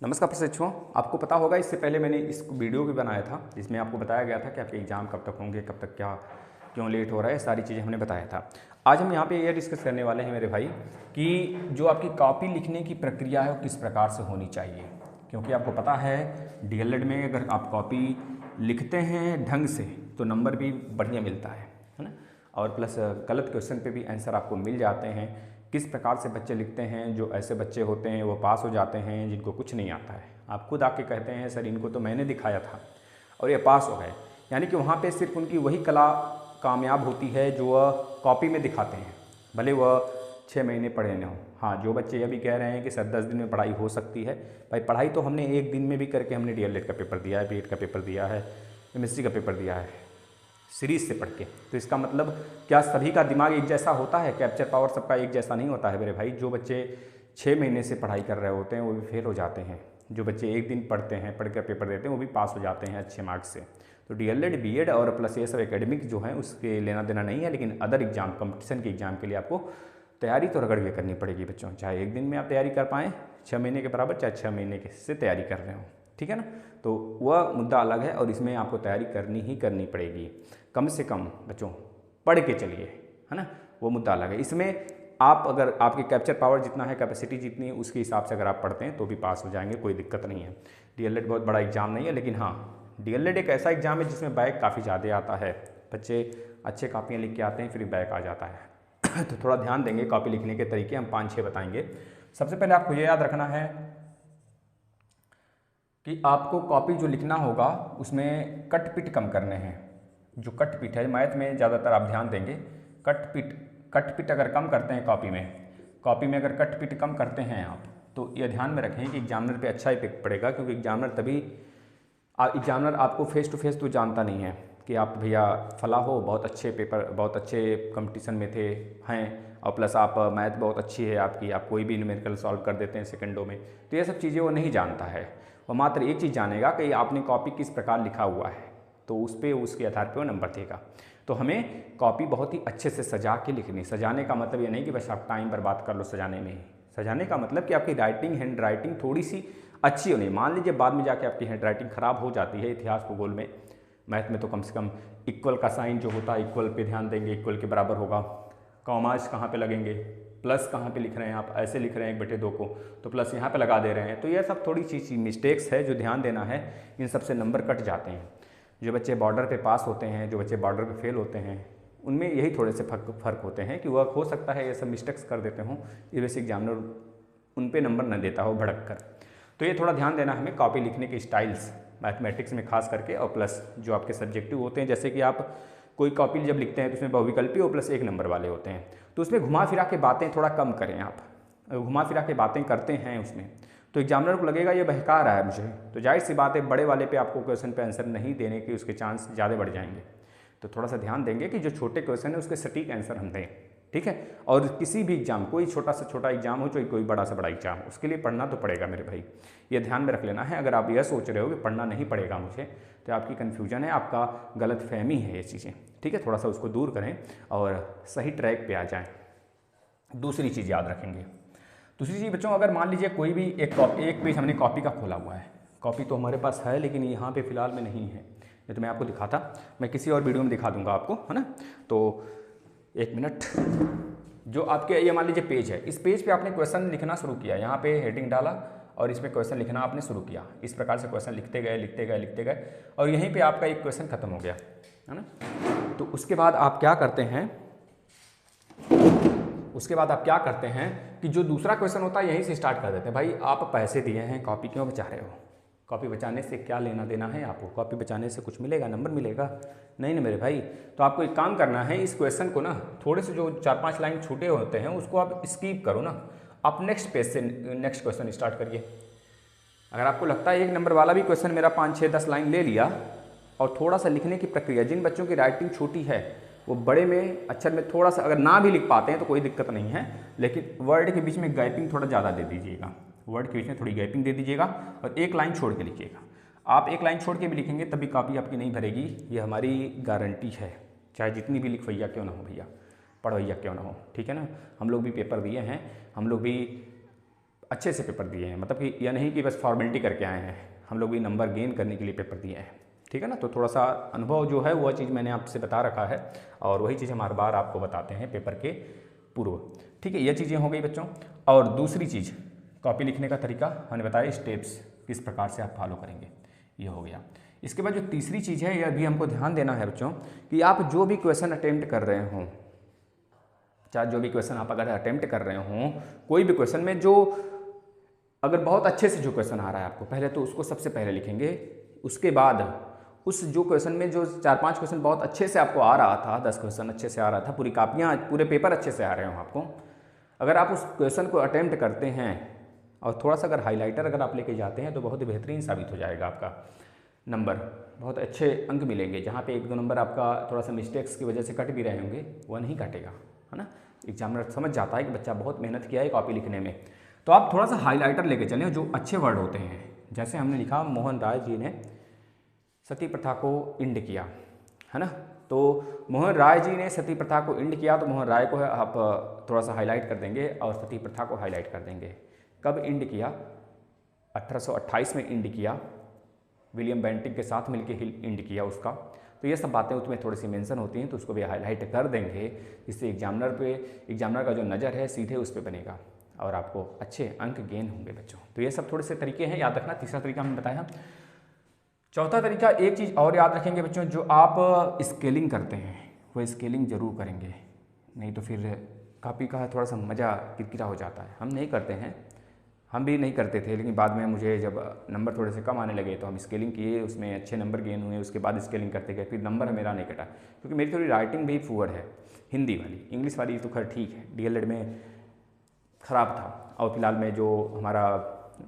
नमस्कार प्रशिक्षुओं, आपको पता होगा इससे पहले मैंने इस वीडियो भी बनाया था जिसमें आपको बताया गया था कि आपके एग्ज़ाम कब तक होंगे, कब तक क्या क्यों लेट हो रहा है, सारी चीज़ें हमने बताया था। आज हम यहाँ पे यह डिस्कस करने वाले हैं मेरे भाई कि जो आपकी कॉपी लिखने की प्रक्रिया है वो किस प्रकार से होनी चाहिए। क्योंकि आपको पता है डीएलएड में अगर आप कॉपी लिखते हैं ढंग से तो नंबर भी बढ़िया मिलता है ना। और प्लस गलत क्वेश्चन पे भी आंसर आपको मिल जाते हैं। किस प्रकार से बच्चे लिखते हैं, जो ऐसे बच्चे होते हैं वो पास हो जाते हैं जिनको कुछ नहीं आता है। आप खुद आके कहते हैं सर इनको तो मैंने दिखाया था और ये पास हो गए। यानी कि वहाँ पे सिर्फ उनकी वही कला कामयाब होती है जो वह कॉपी में दिखाते हैं, भले वह 6 महीने पढ़े न हो। हाँ, जो बच्चे ये भी कह रहे हैं कि सर 10 दिन में पढ़ाई हो सकती है, भाई पढ़ाई तो हमने एक दिन में भी करके हमने डीएलएड का पेपर दिया है, बीएड का पेपर दिया है, एमएससी का पेपर दिया है सीरीज से पढ़ के। तो इसका मतलब क्या सभी का दिमाग एक जैसा होता है? कैप्चर पावर सबका एक जैसा नहीं होता है मेरे भाई। जो बच्चे 6 महीने से पढ़ाई कर रहे होते हैं वो भी फेल हो जाते हैं, जो बच्चे एक दिन पढ़ते हैं, पढ़ कर पेपर देते हैं वो भी पास हो जाते हैं अच्छे मार्क्स से। तो डीएलएड, बीएड और प्लस ये सब एकेडमिक जो है उसके लेना देना नहीं है, लेकिन अदर एग्जाम, कंपटीशन के एग्जाम के लिए आपको तैयारी तो रगड़ के करनी पड़ेगी बच्चों। चाहे एक दिन में आप तैयारी कर पाएँ 6 महीने के बराबर, चाहे 6 महीने से तैयारी कर रहे हो, ठीक है ना। तो वह मुद्दा अलग है और इसमें आपको तैयारी करनी ही करनी पड़ेगी। कम से कम बच्चों पढ़ के चलिए, है ना, वो मुद्दा अलग है। इसमें आप अगर आपकी कैप्चर पावर जितना है, कैपेसिटी जितनी है, उसके हिसाब से अगर आप पढ़ते हैं तो भी पास हो जाएंगे, कोई दिक्कत नहीं है। डीएलएड बहुत बड़ा एग्जाम नहीं है, लेकिन हाँ डीएलएड एक ऐसा एग्जाम है जिसमें बैक काफ़ी ज़्यादा आता है। बच्चे अच्छे कापियाँ लिख के आते हैं फिर बैक आ जाता है तो थोड़ा ध्यान देंगे। कॉपी लिखने के तरीके हम 5-6 बताएंगे। सबसे पहले आपको ये याद रखना है कि आपको कॉपी जो लिखना होगा उसमें कट पिट कम करने हैं। जो कट पिट है, मैथ में ज़्यादातर आप ध्यान देंगे, कट पिट अगर कम करते हैं कॉपी में अगर कट पिट कम करते हैं आप, तो ये ध्यान में रखें कि एग्जामिनर पे अच्छा इफेक्ट पड़ेगा। क्योंकि एग्जामिनर आपको फेस टू फेस तो जानता नहीं है कि आप भैया फला हो, बहुत अच्छे पेपर, बहुत अच्छे कंपटीशन में थे हैं, और प्लस आप मैथ बहुत अच्छी है आपकी, आप कोई भी न्यूमेरिकल सॉल्व कर देते हैं सेकंडों में। तो ये सब चीज़ें वो नहीं जानता है। वो मात्र एक चीज़ जानेगा कि आपने कॉपी किस प्रकार लिखा हुआ है, तो उस पर उसके आधार पर वो नंबर देगा। तो हमें कॉपी बहुत ही अच्छे से सजा के लिखनी। सजाने का मतलब ये नहीं कि बस आप टाइम बर्बाद कर लो सजाने में ही। सजाने का मतलब कि आपकी राइटिंग, हैंड राइटिंग थोड़ी सी अच्छी होनी। मान लीजिए बाद में जाके आपकी हैंड राइटिंग ख़राब हो जाती है, इतिहास भूगोल में, मैथ में तो कम से कम इक्वल का साइन जो होता है इक्वल पे ध्यान देंगे, इक्वल के बराबर होगा। कॉमास कहाँ पे लगेंगे, प्लस कहाँ पे लिख रहे हैं आप, ऐसे लिख रहे हैं 1/2 को तो प्लस यहाँ पे लगा दे रहे हैं। तो ये सब थोड़ी सी मिस्टेक्स है जो ध्यान देना है, इन सब से नंबर कट जाते हैं। जो बच्चे बॉर्डर पे पास होते हैं, जो बच्चे बॉर्डर पे फेल होते हैं, उनमें यही थोड़े से फ़र्क होते हैं कि वह हो सकता है ये सब मिस्टेक्स कर देते हों, ये वैसे एग्जामिनर उन पे नंबर न देता हो भड़क कर। तो ये थोड़ा ध्यान देना हमें कॉपी लिखने के स्टाइल्स, मैथमेटिक्स में खास करके, और प्लस जो आपके सब्जेक्टिव होते हैं। जैसे कि आप कोई कॉपी जब लिखते हैं तो उसमें बहुविकल्पी और प्लस 1 नंबर वाले होते हैं, तो उसमें घुमा फिरा के बातें थोड़ा कम करें आप। घुमा फिरा के बातें करते हैं उसमें तो एग्जामिनर को लगेगा ये बहका रहा है मुझे। तो जाहिर सी बात है बड़े वाले पे आपको क्वेश्चन पे आंसर नहीं देने के उसके चांस ज़्यादा बढ़ जाएंगे। तो थोड़ा सा ध्यान देंगे कि जो छोटे क्वेश्चन है उसके सटीक आंसर हम दें, ठीक है। और किसी भी एग्जाम, कोई छोटा से छोटा एग्जाम हो चाहे कोई बड़ा से बड़ा एग्जाम, उसके लिए पढ़ना तो पड़ेगा मेरे भाई, ये ध्यान में रख लेना है। अगर आप यह सोच रहे हो कि पढ़ना नहीं पड़ेगा मुझे, तो आपकी कन्फ्यूजन है, आपका गलत फहमी है ये चीज़ें, ठीक है। थोड़ा सा उसको दूर करें और सही ट्रैक पे आ जाएं। दूसरी चीज़ याद रखेंगे, दूसरी चीज़ बच्चों, अगर मान लीजिए कोई भी एक पेज हमने कॉपी का खोला हुआ है, कॉपी तो हमारे पास है लेकिन यहाँ पे फ़िलहाल में नहीं है, ये तो मैं आपको दिखाता, मैं किसी और वीडियो में दिखा दूंगा आपको, है ना। तो 1 मिनट, जो आपके ये मान लीजिए पेज है, इस पेज पे आपने क्वेश्चन लिखना शुरू किया, यहाँ पे हेडिंग डाला और इस पर क्वेश्चन लिखना आपने शुरू किया। इस प्रकार से क्वेश्चन लिखते गए और यहीं पर आपका एक क्वेश्चन खत्म हो गया, है ना। तो उसके बाद आप क्या करते हैं, कि जो दूसरा क्वेश्चन होता है यहीं से स्टार्ट कर देते हैं। भाई आप पैसे दिए हैं, कॉपी क्यों बचा रहे हो? कॉपी बचाने से क्या लेना देना है आपको? कॉपी बचाने से कुछ मिलेगा, नंबर मिलेगा? नहीं ना मेरे भाई। तो आपको एक काम करना है, इस क्वेश्चन को ना थोड़े से जो 4-5 लाइन छूटे होते हैं उसको आप स्किप करो ना, आप नेक्स्ट पेज से नेक्स्ट क्वेश्चन स्टार्ट करिए। अगर आपको लगता है 1 नंबर वाला भी क्वेश्चन मेरा 5-6-10 लाइन ले लिया, और थोड़ा सा लिखने की प्रक्रिया, जिन बच्चों की राइटिंग छोटी है वो बड़े में अक्षर में थोड़ा सा अगर ना भी लिख पाते हैं तो कोई दिक्कत नहीं है, लेकिन वर्ड के बीच में गैपिंग थोड़ा ज़्यादा दे दीजिएगा, वर्ड के बीच में थोड़ी गैपिंग दे दीजिएगा और 1 लाइन छोड़ के लिखिएगा। आप 1 लाइन छोड़ के भी लिखेंगे तभी कॉपी आपकी नहीं भरेगी, ये हमारी गारंटी है, चाहे जितनी भी लिखवैया क्यों ना हो भैया, पढ़वैया क्यों ना हो, ठीक है ना। हम लोग भी पेपर दिए हैं, हम लोग भी अच्छे से पेपर दिए हैं, मतलब कि यह नहीं कि बस फॉर्मेलिटी करके आए हैं, हम लोग भी नंबर गेन करने के लिए पेपर दिए हैं, ठीक है ना। तो थोड़ा सा अनुभव जो है वह चीज़ मैंने आपसे बता रखा है और वही चीज़ हम हर बार आपको बताते हैं पेपर के पूर्व, ठीक है। यह चीज़ें हो गई बच्चों। और दूसरी चीज़, कॉपी लिखने का तरीका हमने बताया, स्टेप्स किस प्रकार से आप फॉलो करेंगे, ये हो गया। इसके बाद जो तीसरी चीज़ है, यह भी हमको ध्यान देना है बच्चों कि आप जो भी क्वेश्चन अटेम्प्ट कर रहे हों, चाहे जो भी क्वेश्चन आप अगर अटेम्प्ट कर रहे हों, कोई भी क्वेश्चन में जो अगर बहुत अच्छे से जो क्वेश्चन आ रहा है आपको, पहले तो उसको सबसे पहले लिखेंगे। उसके बाद उस जो क्वेश्चन में जो 4-5 क्वेश्चन बहुत अच्छे से आपको आ रहा था, 10 क्वेश्चन अच्छे से आ रहा था, पूरी कापियाँ पूरे पेपर अच्छे से आ रहे हो आपको, अगर आप उस क्वेश्चन को अटेम्प्ट करते हैं और थोड़ा सा अगर हाईलाइटर अगर आप लेके जाते हैं तो बहुत ही बेहतरीन साबित हो जाएगा। आपका नंबर बहुत अच्छे अंक मिलेंगे। जहाँ पे 1-2 नंबर आपका थोड़ा सा मिस्टेक्स की वजह से कट भी रहे होंगे, वह नहीं कटेगा, है ना। एग्जामिनर समझ जाता है कि बच्चा बहुत मेहनत किया है कॉपी लिखने में। तो आप थोड़ा सा हाईलाइटर लेके चलें, जो अच्छे वर्ड होते हैं। जैसे हमने लिखा, मोहन राय जी ने सती प्रथा को इंड किया, है ना। तो मोहन राय जी ने सती प्रथा को इंड किया, तो मोहन राय को आप थोड़ा सा हाईलाइट कर देंगे और सती प्रथा को हाईलाइट कर देंगे। कब इंड किया? 1828 में इंड किया, विलियम बेंटिक के साथ मिलकर इंड किया उसका। तो ये सब बातें उसमें थोड़ी सी मेंशन होती हैं, तो उसको भी हाईलाइट कर देंगे, जिससे एग्जामिनर का जो नज़र है सीधे उस पर बनेगा और आपको अच्छे अंक गेन होंगे बच्चों। तो ये सब थोड़े से तरीके हैं, याद रखना। तीसरा तरीका हमने बताया। चौथा तरीका, एक चीज़ और याद रखेंगे बच्चों, जो आप स्केलिंग करते हैं वो स्केलिंग ज़रूर करेंगे, नहीं तो फिर कॉपी का थोड़ा सा मज़ा किरकिरा हो जाता है। हम नहीं करते हैं, हम भी नहीं करते थे, लेकिन बाद में मुझे जब नंबर थोड़े से कम आने लगे तो हम स्केलिंग किए, उसमें अच्छे नंबर गेन हुए, उसके बाद स्केलिंग करते गए, फिर नंबर मेरा नहीं कटा, क्योंकि मेरी थोड़ी राइटिंग भी पुअर है, हिंदी वाली। इंग्लिश वाली तो खैर ठीक है, डीएलएड में ख़राब था, और फिलहाल में जो हमारा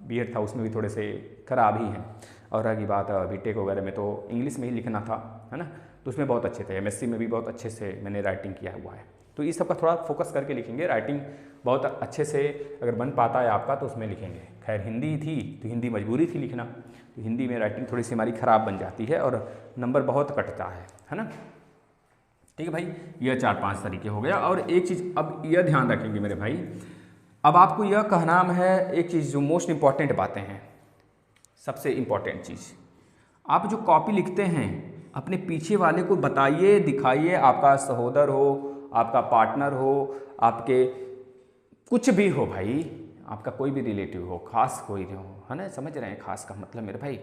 बीएड था उसमें भी थोड़े से ख़राब ही हैं। और रही बात बीटेक वगैरह में, तो इंग्लिश में ही लिखना था, है ना, तो उसमें बहुत अच्छे थे। एमएससी में भी बहुत अच्छे से मैंने राइटिंग किया हुआ है। तो इस सब का थोड़ा फोकस करके लिखेंगे। राइटिंग बहुत अच्छे से अगर बन पाता है आपका तो उसमें लिखेंगे। खैर हिंदी थी तो हिंदी मजबूरी थी लिखना, तो हिंदी में राइटिंग थोड़ी सी हमारी ख़राब बन जाती है और नंबर बहुत कटता है ना। ठीक है भाई, यह 4-5 तरीके हो गया। और एक चीज़ अब यह ध्यान रखेंगे मेरे भाई, अब आपको यह कहना है एक चीज़ जो मोस्ट इम्पॉर्टेंट बातें हैं, सबसे इम्पॉर्टेंट चीज़, आप जो कॉपी लिखते हैं अपने पीछे वाले को बताइए, दिखाइए। आपका सहोदर हो, आपका पार्टनर हो, आपके कुछ भी हो भाई, आपका कोई भी रिलेटिव हो, खास कोई हो, है ना, समझ रहे हैं खास का मतलब मेरे भाई।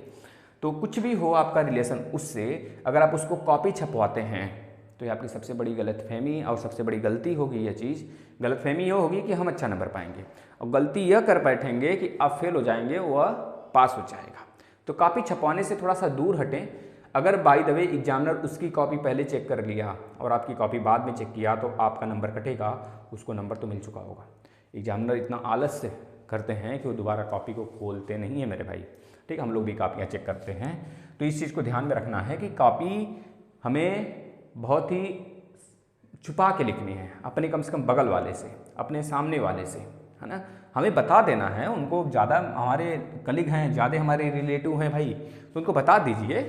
तो कुछ भी हो आपका रिलेशन, उससे अगर आप उसको कॉपी छपवाते हैं तो ये आपकी सबसे बड़ी गलतफहमी और सबसे बड़ी गलती होगी। यह चीज़ गलतफहमी यह होगी कि हम अच्छा नंबर पाएंगे, और गलती यह कर बैठेंगे कि आप फेल हो जाएंगे, वह पास हो जाएगा। तो कॉपी छपवाने से थोड़ा सा दूर हटें। अगर बाय द वे एग्जामिनर उसकी कॉपी पहले चेक कर लिया और आपकी कॉपी बाद में चेक किया तो आपका नंबर कटेगा, उसको नंबर तो मिल चुका होगा। एग्जामिनर इतना आलस से करते हैं कि वो दोबारा कॉपी को खोलते नहीं है मेरे भाई। ठीक, हम लोग भी कॉपियाँ चेक करते हैं, तो इस चीज़ को ध्यान में रखना है कि कॉपी हमें बहुत ही छुपा के लिखनी है, अपने कम से कम बगल वाले से, अपने सामने वाले से, है ना। हमें बता देना है उनको, ज़्यादा हमारे कलीग हैं, ज़्यादा हमारे रिलेटिव हैं भाई, तो उनको बता दीजिए,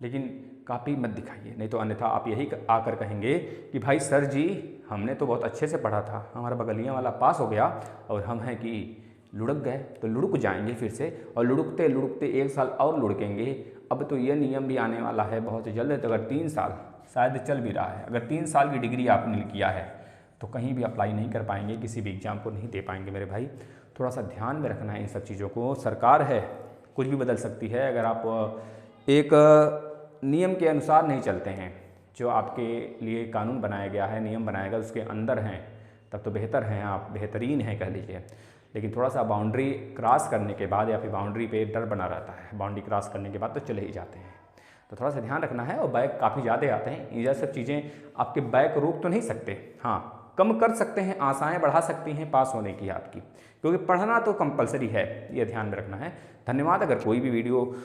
लेकिन कॉपी मत दिखाइए। नहीं तो अन्यथा आप यही आकर कहेंगे कि भाई सर जी हमने तो बहुत अच्छे से पढ़ा था, हमारा बगलिया वाला पास हो गया और हम हैं कि लुढ़क गए। तो लुढ़क जाएंगे फिर से, और लुढ़कते लुढ़कते 1 साल और लुढ़केंगे। अब तो यह नियम भी आने वाला है बहुत जल्द, तो अगर 3 साल शायद चल भी रहा है, अगर 3 साल की डिग्री आपने किया है तो कहीं भी अप्लाई नहीं कर पाएंगे, किसी भी एग्ज़ाम को नहीं दे पाएंगे मेरे भाई। थोड़ा सा ध्यान में रखना है इन सब चीज़ों को। सरकार है, कुछ भी बदल सकती है। अगर आप एक नियम के अनुसार नहीं चलते हैं, जो आपके लिए कानून बनाया गया है, नियम बनाया गया उसके अंदर हैं, तब तो बेहतर हैं, आप बेहतरीन हैं कह लीजिए। लेकिन थोड़ा सा बाउंड्री क्रॉस करने के बाद या फिर बाउंड्री पे डर बना रहता है, बाउंड्री क्रॉस करने के बाद तो चले ही जाते हैं। तो थोड़ा सा ध्यान रखना है। और बैक काफ़ी ज़्यादा आते हैं, ये सब चीज़ें आपके बैक रोक तो नहीं सकते, हाँ कम कर सकते हैं, आशाएं बढ़ा सकती हैं पास होने की आपकी, क्योंकि पढ़ना तो कंपलसरी है, ये ध्यान में रखना है। धन्यवाद। अगर कोई भी वीडियो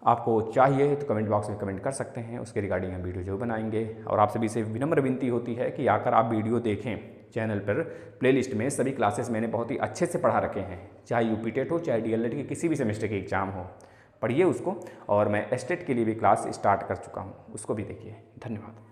आपको चाहिए तो कमेंट बॉक्स में कमेंट कर सकते हैं, उसके रिगार्डिंग हम वीडियो जरूर बनाएंगे। और आप सभी से विनम्र विनती होती है कि आकर आप वीडियो देखें। चैनल पर प्लेलिस्ट में सभी क्लासेस मैंने बहुत ही अच्छे से पढ़ा रखे हैं, चाहे यूपी टेट हो, चाहे डीएलएड के किसी भी सेमेस्टर के एग्ज़ाम हो, पढ़िए उसको। और मैं एस्टेट के लिए भी क्लास स्टार्ट कर चुका हूँ, उसको भी देखिए। धन्यवाद।